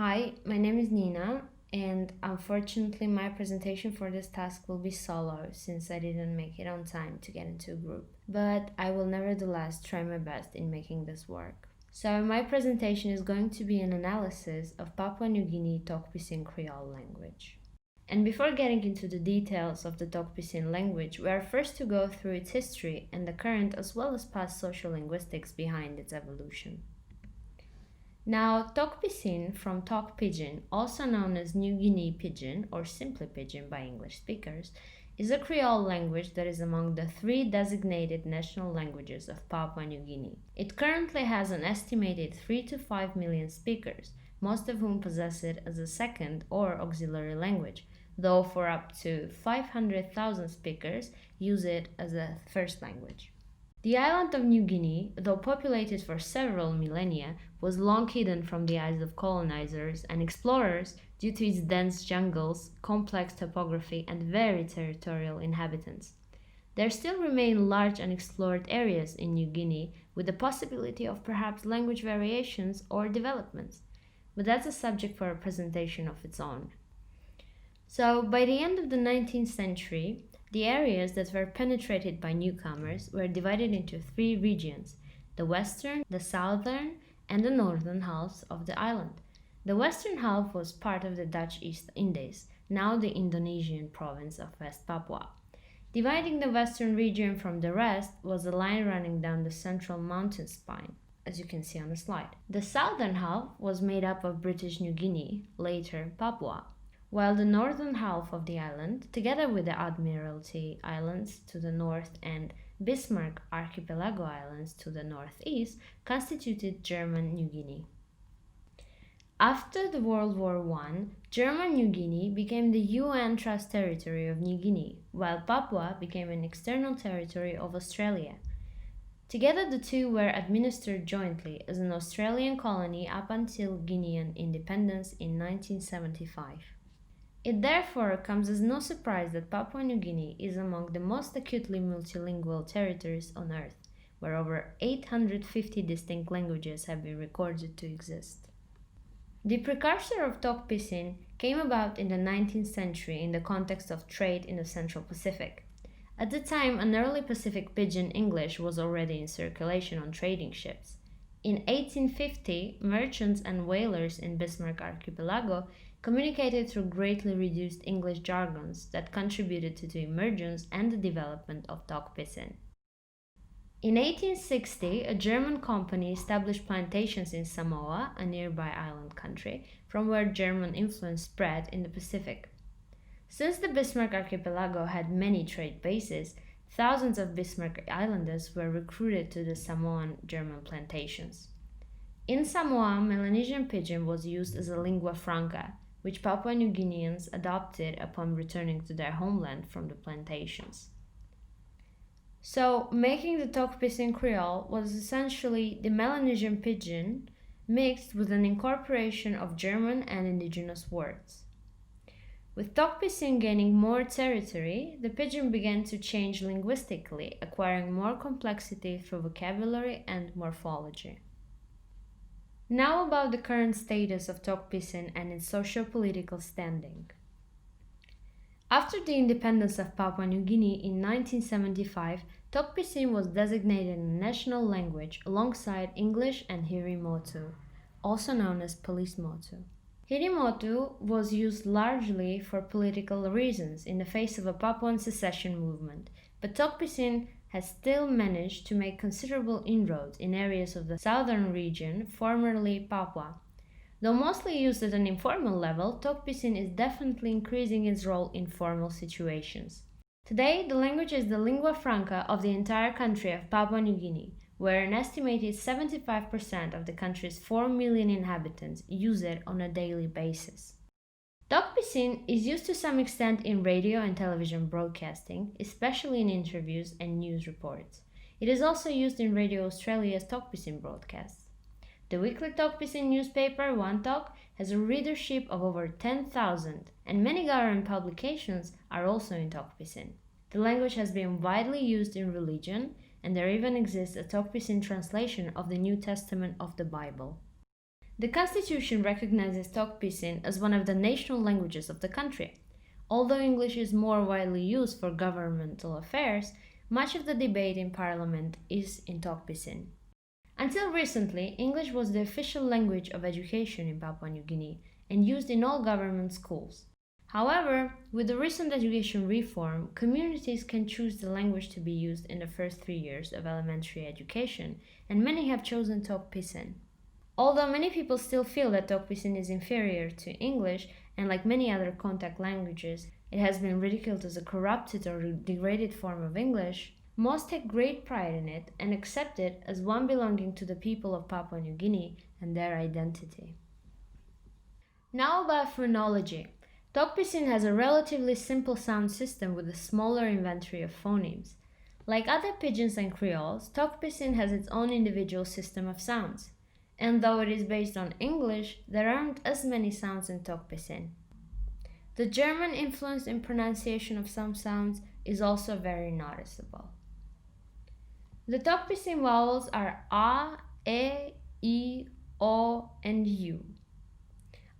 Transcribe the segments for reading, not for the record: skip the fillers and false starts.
Hi, my name is Nina, and unfortunately, my presentation for this task will be solo since I didn't make it on time to get into a group. But I will nevertheless try my best in making this work. So, my presentation is going to be an analysis of Papua New Guinea Tok Pisin Creole language. And before getting into the details of the Tok Pisin language, we are first to go through its history and the current as well as past social linguistics behind its evolution. Now, Tok Pisin from Tok Pidgin, also known as New Guinea Pidgin or simply Pidgin by English speakers, is a Creole language that is among the three designated national languages of Papua New Guinea. It currently has an estimated 3 to 5 million speakers, most of whom possess it as a second or auxiliary language, though for up to 500,000 speakers use it as a first language. The island of New Guinea, though populated for several millennia, was long hidden from the eyes of colonizers and explorers due to its dense jungles, complex topography, and very territorial inhabitants. There still remain large unexplored areas in New Guinea with the possibility of perhaps language variations or developments, but that's a subject for a presentation of its own. So, by the end of the 19th century, the areas that were penetrated by newcomers were divided into three regions: the western, the southern, and the northern halves of the island. The western half was part of the Dutch East Indies, now the Indonesian province of West Papua. Dividing the western region from the rest was a line running down the central mountain spine, as you can see on the slide. The southern half was made up of British New Guinea, later Papua, while the northern half of the island, together with the Admiralty Islands to the north and Bismarck Archipelago Islands to the northeast, constituted German New Guinea. After the World War I, German New Guinea became the UN Trust Territory of New Guinea, while Papua became an external territory of Australia. Together, the two were administered jointly as an Australian colony up until Guinean independence in 1975. It therefore comes as no surprise that Papua New Guinea is among the most acutely multilingual territories on Earth, where over 850 distinct languages have been recorded to exist. The precursor of Tok Pisin came about in the 19th century in the context of trade in the Central Pacific. At the time, an early Pacific Pidgin English was already in circulation on trading ships. In 1850, merchants and whalers in Bismarck Archipelago communicated through greatly reduced English jargons that contributed to the emergence and the development of Tok Pisin. In 1860, a German company established plantations in Samoa, a nearby island country, from where German influence spread in the Pacific. Since the Bismarck Archipelago had many trade bases, thousands of Bismarck Islanders were recruited to the Samoan German plantations. In Samoa, Melanesian Pidgin was used as a lingua franca, which Papua New Guineans adopted upon returning to their homeland from the plantations. So, making the Tok Pisin Creole was essentially the Melanesian Pidgin mixed with an incorporation of German and indigenous words. With Tok Pisin gaining more territory, the Pidgin began to change linguistically, acquiring more complexity through vocabulary and morphology. Now about the current status of Tok Pisin and its socio-political standing. After the independence of Papua New Guinea in 1975, Tok Pisin was designated a national language alongside English and Hirimotu, also known as Police Motu. Hirimotu was used largely for political reasons in the face of a Papuan secession movement, but Tok Pisin has still managed to make considerable inroads in areas of the southern region, formerly Papua. Though mostly used at an informal level, Tok Pisin is definitely increasing its role in formal situations. Today, the language is the lingua franca of the entire country of Papua New Guinea, where an estimated 75% of the country's 4 million inhabitants use it on a daily basis. Tok Pisin is used to some extent in radio and television broadcasting, especially in interviews and news reports. It is also used in Radio Australia's Tok Pisin broadcasts. The weekly Tok Pisin newspaper, One Tok, has a readership of over 10,000, and many government publications are also in Tok Pisin. The language has been widely used in religion, and there even exists a Tok Pisin translation of the New Testament of the Bible. The constitution recognizes Tok Pisin as one of the national languages of the country. Although English is more widely used for governmental affairs, much of the debate in parliament is in Tok Pisin. Until recently, English was the official language of education in Papua New Guinea and used in all government schools. However, with the recent education reform, communities can choose the language to be used in the first 3 years of elementary education, and many have chosen Tok Pisin. Although many people still feel that Tok Pisin is inferior to English, and like many other contact languages, it has been ridiculed as a corrupted or degraded form of English, most take great pride in it and accept it as one belonging to the people of Papua New Guinea and their identity. Now about phonology. Tok Pisin has a relatively simple sound system with a smaller inventory of phonemes. Like other pidgins and creoles, Tok Pisin has its own individual system of sounds. And though it is based on English, there aren't as many sounds in Tok Pisin. The German influence in pronunciation of some sounds is also very noticeable. The Tok Pisin vowels are A, E, I, O, and U.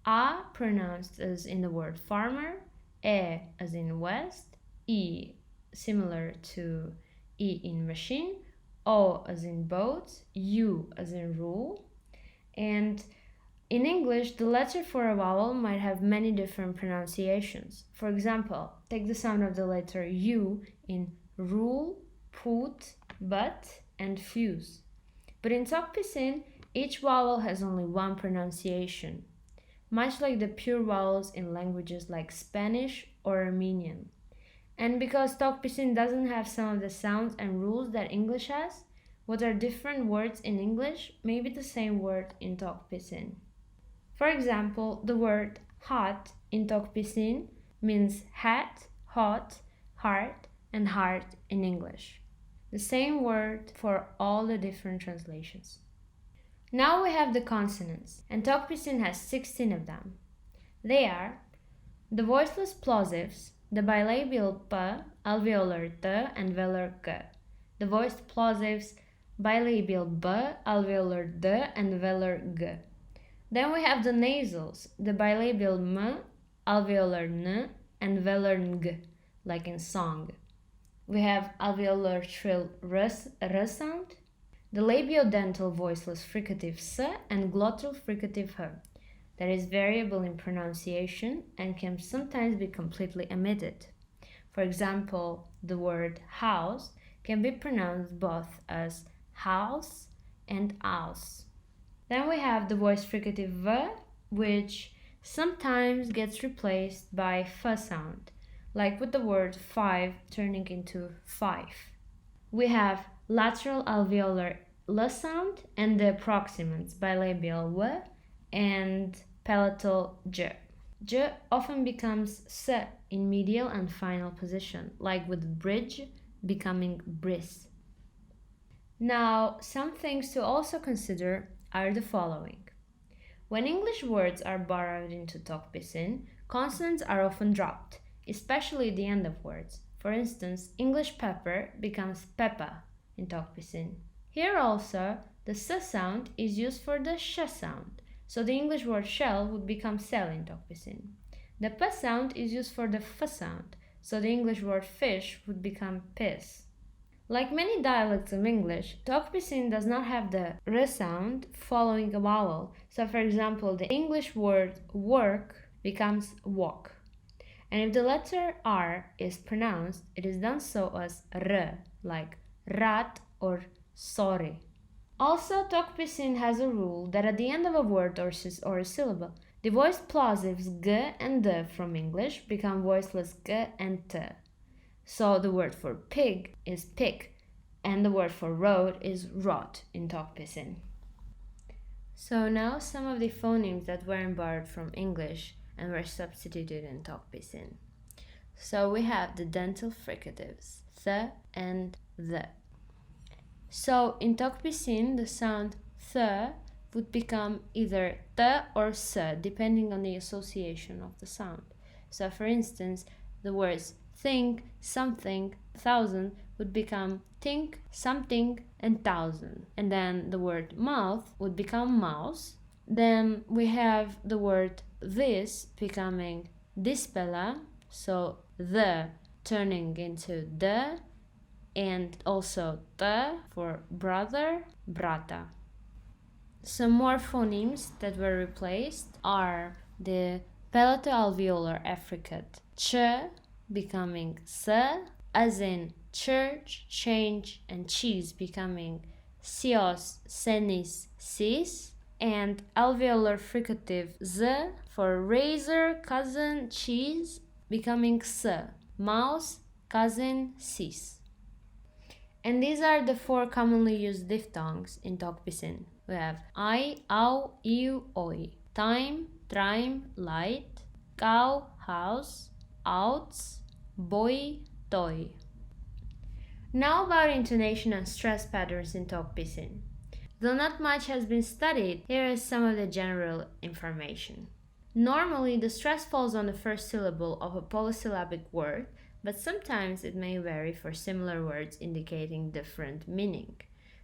A pronounced as in the word farmer, E as in west, I similar to I in machine, O as in boat, U as in rule. And in English, the letter for a vowel might have many different pronunciations. For example, take the sound of the letter U in rule, put, but, and fuse. But in Tok Pisin, each vowel has only one pronunciation, much like the pure vowels in languages like Spanish or Armenian. And because Tok Pisin doesn't have some of the sounds and rules that English has, what are different words in English may be the same word in Tok Pisin. For example, the word hot in Tok Pisin means hat, hot, heart, and heart in English. The same word for all the different translations. Now we have the consonants, and Tok Pisin has 16 of them. They are the voiceless plosives, the bilabial p, alveolar t, and velar k. The voiced plosives, bilabial b, alveolar d, and velar g. Then we have the nasals, the bilabial m, alveolar n, and velar ng, like in song. We have alveolar shrill r sound, the labiodental voiceless fricative s, and glottal fricative h, that is variable in pronunciation and can sometimes be completely omitted. For example, the word house can be pronounced both as house and aus. Then we have the voiced fricative v, which sometimes gets replaced by f sound, like with the word five turning into five. We have lateral alveolar l sound and the approximants bilabial w and palatal j. J often becomes s in medial and final position, like with bridge becoming bris. Now, some things to also consider are the following. When English words are borrowed into Tok Pisin, consonants are often dropped, especially at the end of words. For instance, English pepper becomes peppa in Tok Pisin. Here also, the s sound is used for the sh sound, so the English word shell would become sell in Tok Pisin. The p sound is used for the f sound, so the English word fish would become piss. Like many dialects of English, Tok Pisin does not have the r sound following a vowel, so for example, the English word work becomes walk. And if the letter R is pronounced, it is done so as R, like rat or sorry. Also, Tok Pisin has a rule that at the end of a word or a syllable, the voiced plosives g and d from English become voiceless g and t. So the word for pig is pig, and the word for road is rot in Tok Pisin. So now some of the phonemes that weren't borrowed from English and were substituted in Tok Pisin. So we have the dental fricatives, th and the. So in Tok Pisin, the sound th would become either th or s, depending on the association of the sound. So for instance, the words think, something, thousand would become think, something, and thousand. And then the word mouth would become mouse, Then we have the word this becoming dispela, so the turning into the, and also the for brother, brata. Some more phonemes that were replaced are the palato-alveolar affricate ch becoming s, as in church, change, and cheese becoming sios, senis, sis, and alveolar fricative z for razor, cousin, cheese becoming s, mouse, cousin, sis. And these are the 4 commonly used diphthongs in Tok Pisin. We have I, au, iu, oi, time, trime, light, cow, house, outs, boy, toy. Now about intonation and stress patterns in Tok Pisin. Though not much has been studied, here is some of the general information. Normally, the stress falls on the first syllable of a polysyllabic word, but sometimes it may vary for similar words indicating different meaning.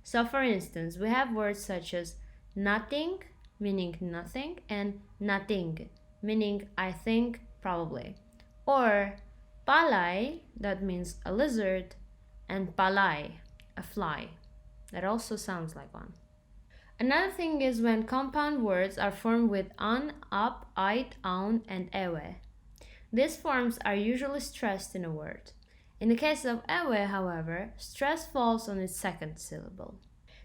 So for instance, we have words such as nothing, meaning nothing, and nothing, meaning I think, probably. Or palai, that means a lizard, and palai, a fly. That also sounds like one. Another thing is when compound words are formed with an, up, ait, aun, and ewe. These forms are usually stressed in a word. In the case of ewe, however, stress falls on its second syllable.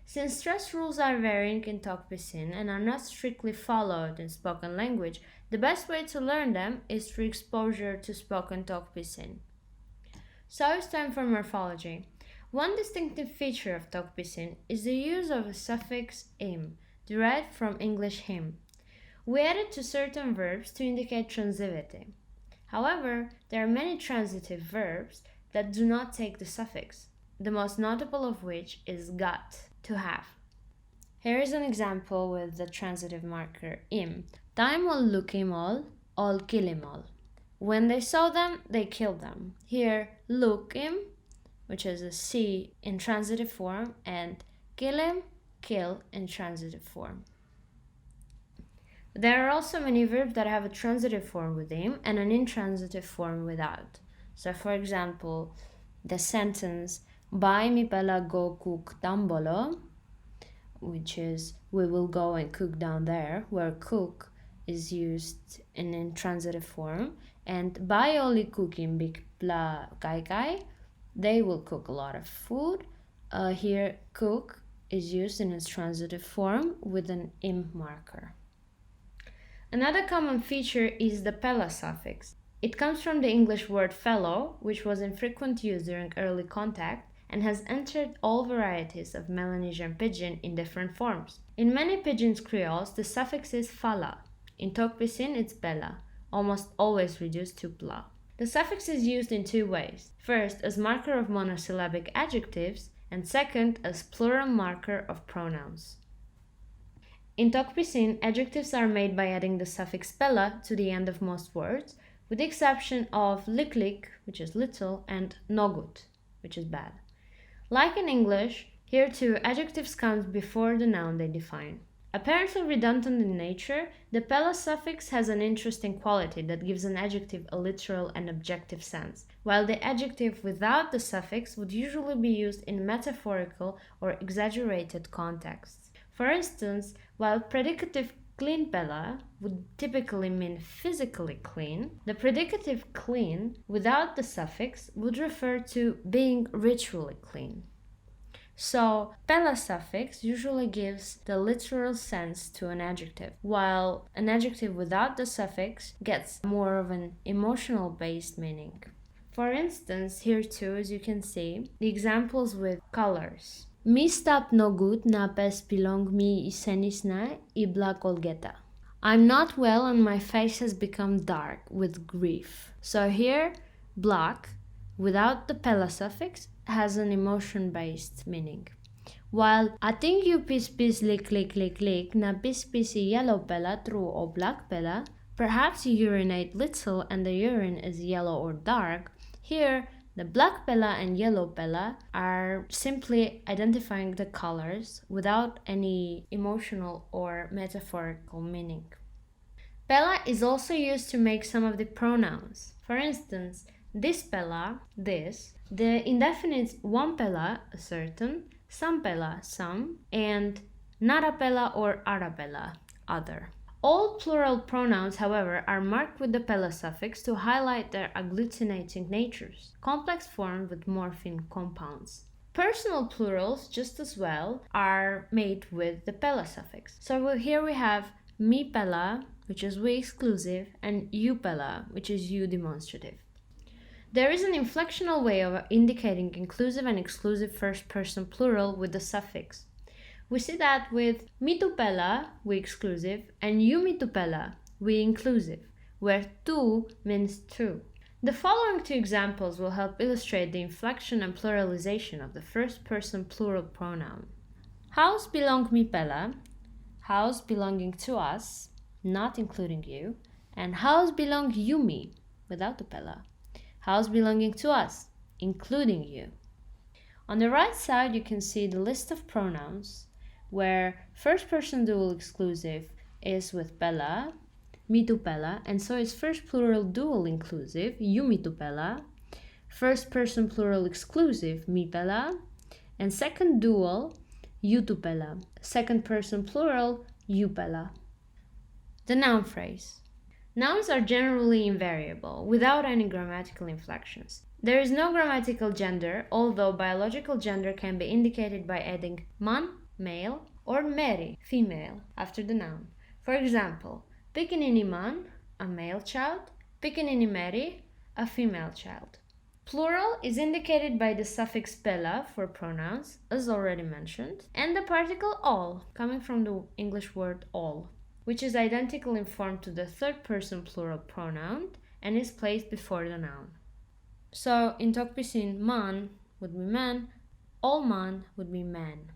Since stress rules are varying in Tok Pisin and are not strictly followed in spoken language, the best way to learn them is through exposure to spoken Tok Pisin. So it's time for morphology. One distinctive feature of Tok Pisin is the use of a suffix im, derived from English him. We add it to certain verbs to indicate transitivity. However, there are many transitive verbs that do not take the suffix, the most notable of which is got, to have. Here is an example with the transitive marker im. Time ol lukimol, ol kilimol. When they saw them, they killed them. Here, lukim, which is a C in transitive form, and kilim, kill, in transitive form. There are also many verbs that have a transitive form with im and an intransitive form without. So for example, the sentence Bai mi pela go cook tambolo, which is we will go and cook down there, where cook is used in intransitive form, and Bai oli cooking big pla kai kai, they will cook a lot of food. Here cook is used in its transitive form with an im marker. Another common feature is the pela suffix. It comes from the English word fellow, which was in frequent use during early contact and has entered all varieties of Melanesian pidgin in different forms. In many pidgin creoles, the suffix is fala. In Tok Pisin, it's pela, almost always reduced to pla. The suffix is used in 2 ways. First, as marker of monosyllabic adjectives, and second, as plural marker of pronouns. In Tok Pisin, adjectives are made by adding the suffix pela to the end of most words, with the exception of liklik, which is little, and nogut, which is bad. Like in English, here too adjectives come before the noun they define. Apparently redundant in nature, the pela suffix has an interesting quality that gives an adjective a literal and objective sense, while the adjective without the suffix would usually be used in metaphorical or exaggerated contexts. For instance, while predicative clean pela would typically mean physically clean, the predicative clean without the suffix would refer to being ritually clean. So, pela suffix usually gives the literal sense to an adjective, while an adjective without the suffix gets more of an emotional based meaning. For instance, here too, as you can see, the examples with colors. Mi stap no good na pes pilong mi isenisna ibla kolgeta. I'm not well and my face has become dark with grief. So here, black, without the pela suffix, has an emotion-based meaning. While I think you pis pis lick lick lick lick na pis pisi yellow pela true or black pela, perhaps you urinate little and the urine is yellow or dark, here The black pela and yellow pela are simply identifying the colors without any emotional or metaphorical meaning. Pela is also used to make some of the pronouns. For instance, this pela, this, the indefinite one pela, a certain, some pela, some, and nara pela or ara pela, other. All plural pronouns, however, are marked with the pela suffix to highlight their agglutinating natures, complex forms with morpheme compounds. Personal plurals, just as well, are made with the pela suffix. So here we have mi pela, which is we exclusive, and you pela, which is you demonstrative. There is an inflectional way of indicating inclusive and exclusive first-person plural with the suffix. We see that with mi tu pela, we exclusive, and you mi tu pela, we inclusive, where tu means two. The following two examples will help illustrate the inflection and pluralization of the first-person plural pronoun. House belong mi pela, house belonging to us, not including you, and house belong you me, without the pela. House belonging to us, including you. On the right side, you can see the list of pronouns, where first person dual exclusive is with pela, mi tu pela, and so is first plural dual inclusive, you mi tu pela, first person plural exclusive, mi pela, and second dual, you tu pela, second person plural, you pela. The noun phrase. Nouns are generally invariable, without any grammatical inflections. There is no grammatical gender, although biological gender can be indicated by adding man, male, or meri, female, after the noun. For example, pikinini man, a male child, pikinini meri, a female child. Plural is indicated by the suffix pela for pronouns, as already mentioned, and the particle all, coming from the English word all, which is identical in form to the third person plural pronoun and is placed before the noun. So in Tok Pisin, man would be man, all man would be man.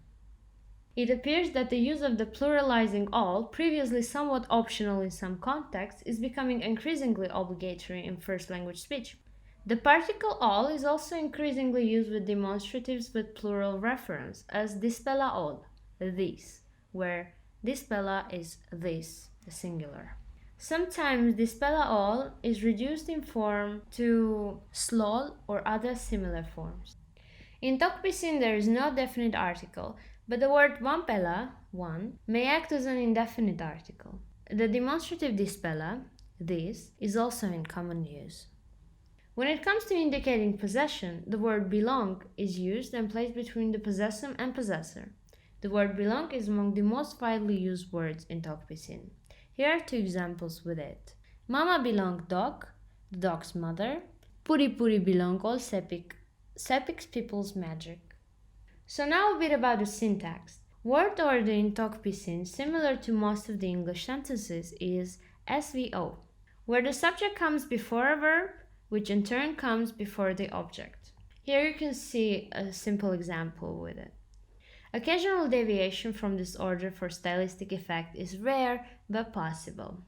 It appears that the use of the pluralizing all, previously somewhat optional in some contexts, is becoming increasingly obligatory in first language speech. The particle all is also increasingly used with demonstratives with plural reference, as this pela all, these, where this pela is this, the singular. Sometimes this pela all is reduced in form to slol or other similar forms. In Tok Pisin there is no definite article, but the word one pela, one, may act as an indefinite article. The demonstrative this pela, this, is also in common use. When it comes to indicating possession, the word belong is used and placed between the possessum and possessor. The word belong is among the most widely used words in Tok Pisin. Here are two examples with it. Mama belong dog, the dog's mother. Puri puri belong all sepic's people's magic. So now a bit about the syntax. Word order in Tok Pisin, similar to most of the English sentences, is SVO, where the subject comes before a verb, which in turn comes before the object. Here you can see a simple example with it. Occasional deviation from this order for stylistic effect is rare but possible.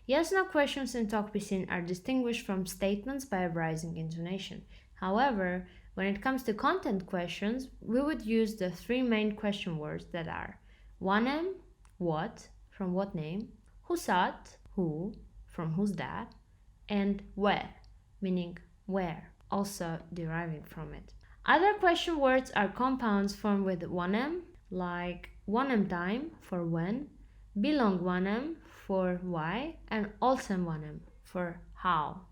Yes/no questions in Tok Pisin are distinguished from statements by a rising intonation. However, when it comes to content questions, we would use the three main question words that are wanem, what, from what name, husat, who, from who's that, and where, meaning where, also deriving from it. Other question words are compounds formed with wanem, like wanem time for when, belong wanem for why, and alsem wanem for how.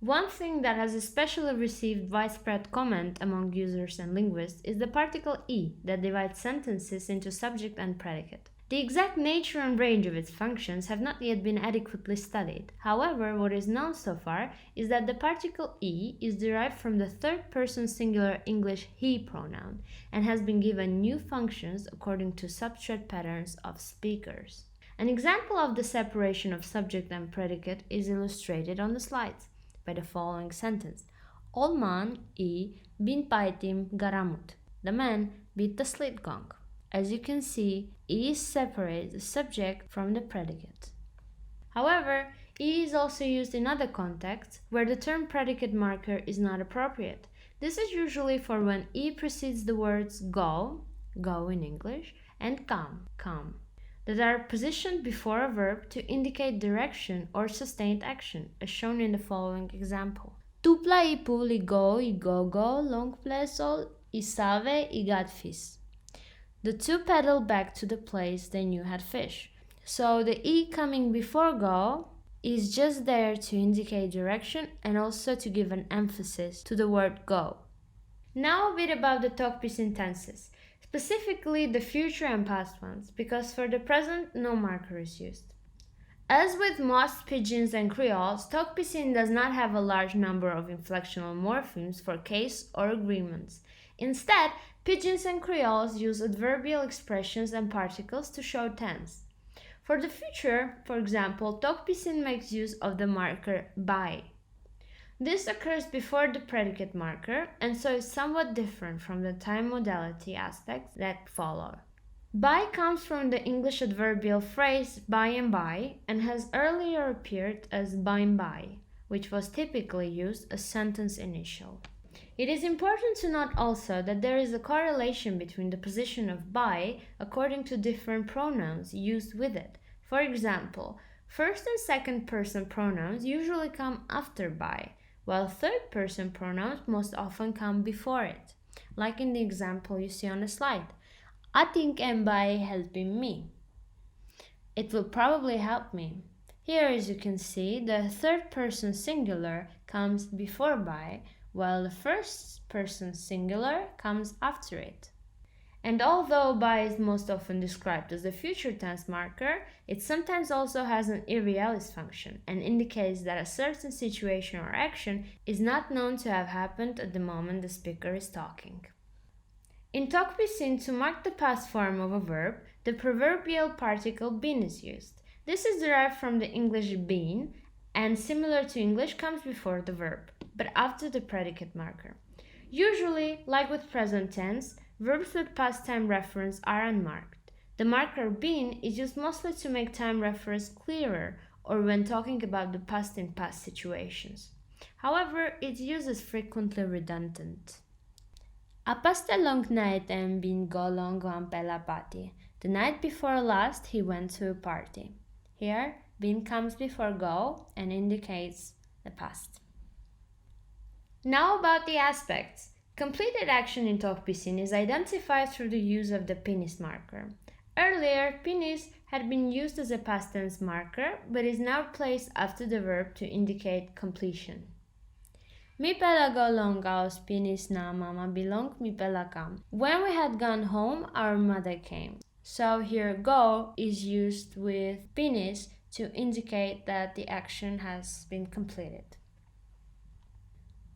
One thing that has especially received widespread comment among users and linguists is the particle e that divides sentences into subject and predicate. The exact nature and range of its functions have not yet been adequately studied. However, what is known so far is that the particle e is derived from the third person singular English he pronoun and has been given new functions according to substrate patterns of speakers. An example of the separation of subject and predicate is illustrated on the slides by the following sentence. All man I bin paitim garamut. The man beat the slit gong. As you can see, E separates the subject from the predicate. However, E is also used in other contexts where the term predicate marker is not appropriate. This is usually for when E precedes the words go, go in English, and come, that are positioned before a verb to indicate direction or sustained action, as shown in the following example. Tupla ipu ligo igogo long plesol isave igatfis. The two paddled back to the place they knew had fish. So the E coming before go is just there to indicate direction and also to give an emphasis to the word go. Now a bit about the Tok Pisin tenses, specifically the future and past ones, because for the present no marker is used. As with most pidgins and creoles, Tok Pisin does not have a large number of inflectional morphemes for case or agreements. Instead, pidgins and creoles use adverbial expressions and particles to show tense. For the future, for example, Tok Pisin makes use of the marker by. This occurs before the predicate marker and so is somewhat different from the time modality aspects that follow. By comes from the English adverbial phrase by and has earlier appeared as by and by, which was typically used as sentence initial. It is important to note also that there is a correlation between the position of by according to different pronouns used with it. For example, first and second person pronouns usually come after by, while third person pronouns most often come before it, like in the example you see on the slide. I think by helping me. It will probably help me. Here, as you can see, the third person singular comes before by, while the first person singular comes after it. And although by is most often described as a future tense marker, it sometimes also has an irrealis function and indicates that a certain situation or action is not known to have happened at the moment the speaker is talking. In Tok Pisin, to mark the past form of a verb, the proverbial particle been is used. This is derived from the English been and similar to English comes before the verb, but after the predicate marker. Usually, like with present tense, verbs with past time reference are unmarked. The marker been is used mostly to make time reference clearer or when talking about the past in past situations. However, its use is frequently redundant. Apaste long night and been go long on pela party. The night before last he went to a party. Here, been comes before go and indicates the past. Now about the aspects. Completed action in Tok Pisin is identified through the use of the pinis marker. Earlier, pinis had been used as a past tense marker, but is now placed after the verb to indicate completion. Mi pela go long aus pinis na mama belong mi pela kam. When we had gone home, our mother came. So here go is used with pinis to indicate that the action has been completed.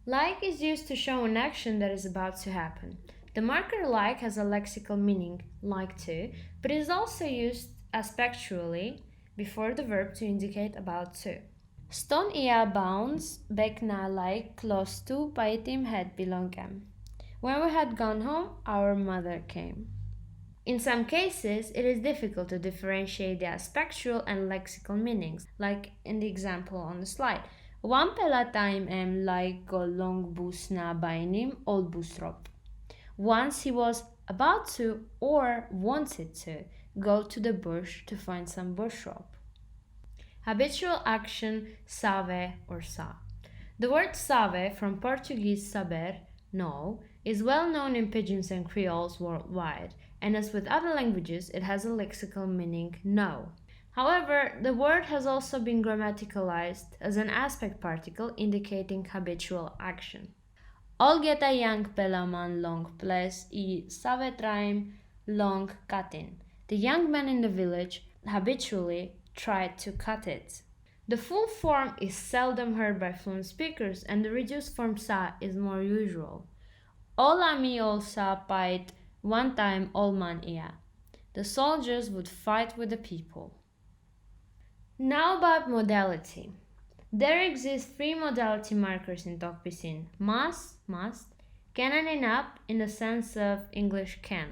Like is used to show an action that is about to happen. The marker like has a lexical meaning, like to, but is also used aspectually before the verb to indicate about to. Ston ia bounds back na like close to paitim had belongem. When we had gone home, our mother came. In some cases, it is difficult to differentiate the aspectual and lexical meanings, like in the example on the slide. One pela time like go long bus na bainim old busrop. Once he was about to or wanted to go to the bush to find some bushrop. Habitual action sabe or sa. The word sabe, from Portuguese saber, know, is well known in pidgins and creoles worldwide, and as with other languages, it has a lexical meaning know. However, the word has also been grammaticalized as an aspect particle indicating habitual action. Olgeta young pelaman long ples I savetraim long katin. The young man in the village habitually tried to cut it. The full form is seldom heard by fluent speakers and the reduced form sa is more usual. All ami all sa pait one time all man ia. The soldiers would fight with the people. Now about modality. There exist three modality markers in Tok Pisin: must, can and enough in the sense of English can.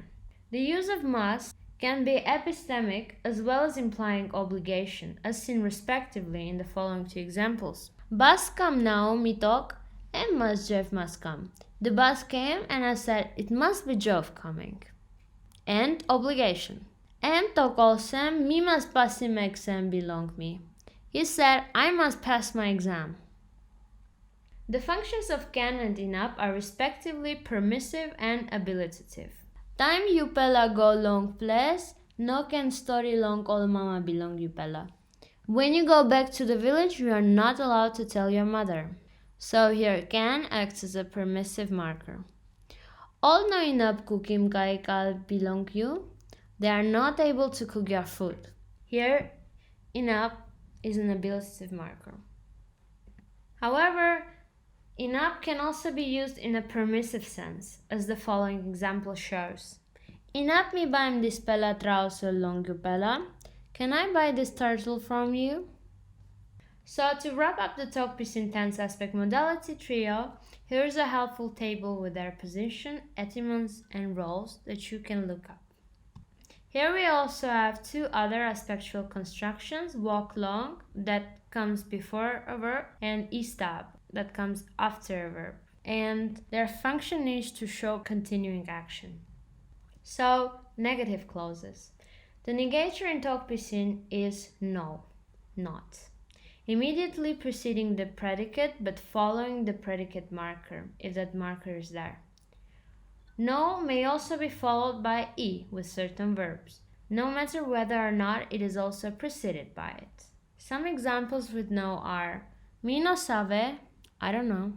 The use of must can be epistemic as well as implying obligation, as seen respectively in the following two examples. Bas kam now mitok and Jeff must come. The bus came and I said it must be Jove coming. And obligation. Em tok olsem mi must pass him exam belong me. He said I must pass my exam. The functions of can and inap are respectively permissive and abilitative. Time yupela go long place, no can story long all mama belong yupela. When you go back to the village, you are not allowed to tell your mother. So here can acts as a permissive marker. All no inap cookim kaikal belong you. They are not able to cook your food. Here, inap is an abilitative marker. However, inap can also be used in a permissive sense, as the following example shows. Inap mi baim dispela trauso longupela. Can I buy this turtle from you? So to wrap up the Tok Pisin tense aspect modality trio, here's a helpful table with their position, etymons, and roles that you can look up. Here we also have two other aspectual constructions, walk long, that comes before a verb, and istab, that comes after a verb. And their function is to show continuing action. So, negative clauses. The negator in Tok Pisin is no, not. Immediately preceding the predicate but following the predicate marker, if that marker is there. No may also be followed by I with certain verbs, no matter whether or not it is also preceded by it. Some examples with no are mi no sabe, I don't know.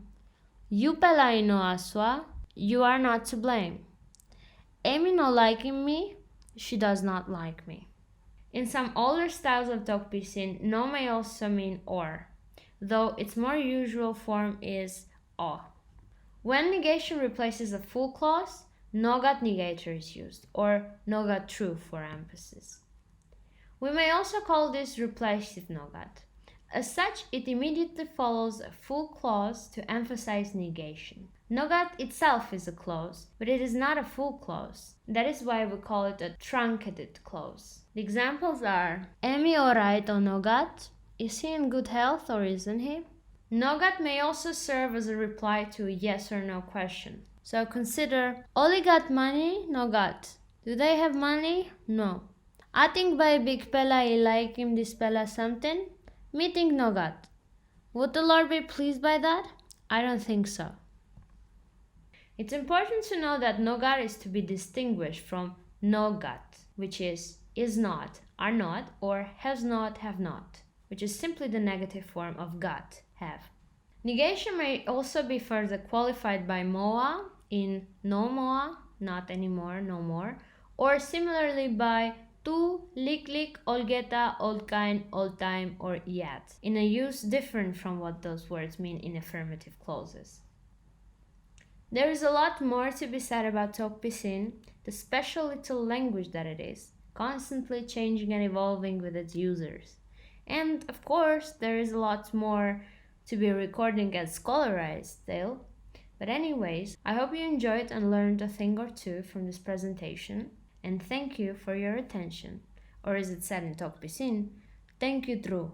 You pelai no aswa, you are not to blame. Emi no liking me, she does not like me. In some older styles of Tok Pisin, no may also mean or, though its more usual form is o. When negation replaces a full clause, nogat negator is used, or nogat true for emphasis. We may also call this replacive nogat. As such, it immediately follows a full clause to emphasize negation. Nogat itself is a clause, but it is not a full clause. That is why we call it a truncated clause. The examples are Emi alright or nogat? Is he in good health or isn't he? Nogat may also serve as a reply to a yes or no question. So consider Oli got money? Nogat. Do they have money? No. I think by big pella I like him this pella something. Me think nogat. Would the Lord be pleased by that? I don't think so. It's important to know that nogat is to be distinguished from nogat, which is not, are not, or has not, have not, which is simply the negative form of got, have. Negation may also be further qualified by moa in no moa, not anymore, no more, or similarly by tu, lik lik, olgeta, old kind, old time, or yet, in a use different from what those words mean in affirmative clauses. There is a lot more to be said about Tok Pisin, the special little language that it is, constantly changing and evolving with its users. And of course, there is a lot more to be recording and scholarized still. But anyways, I hope you enjoyed and learned a thing or two from this presentation, and thank you for your attention. Or as it said in Tok Pisin, thank you Drew.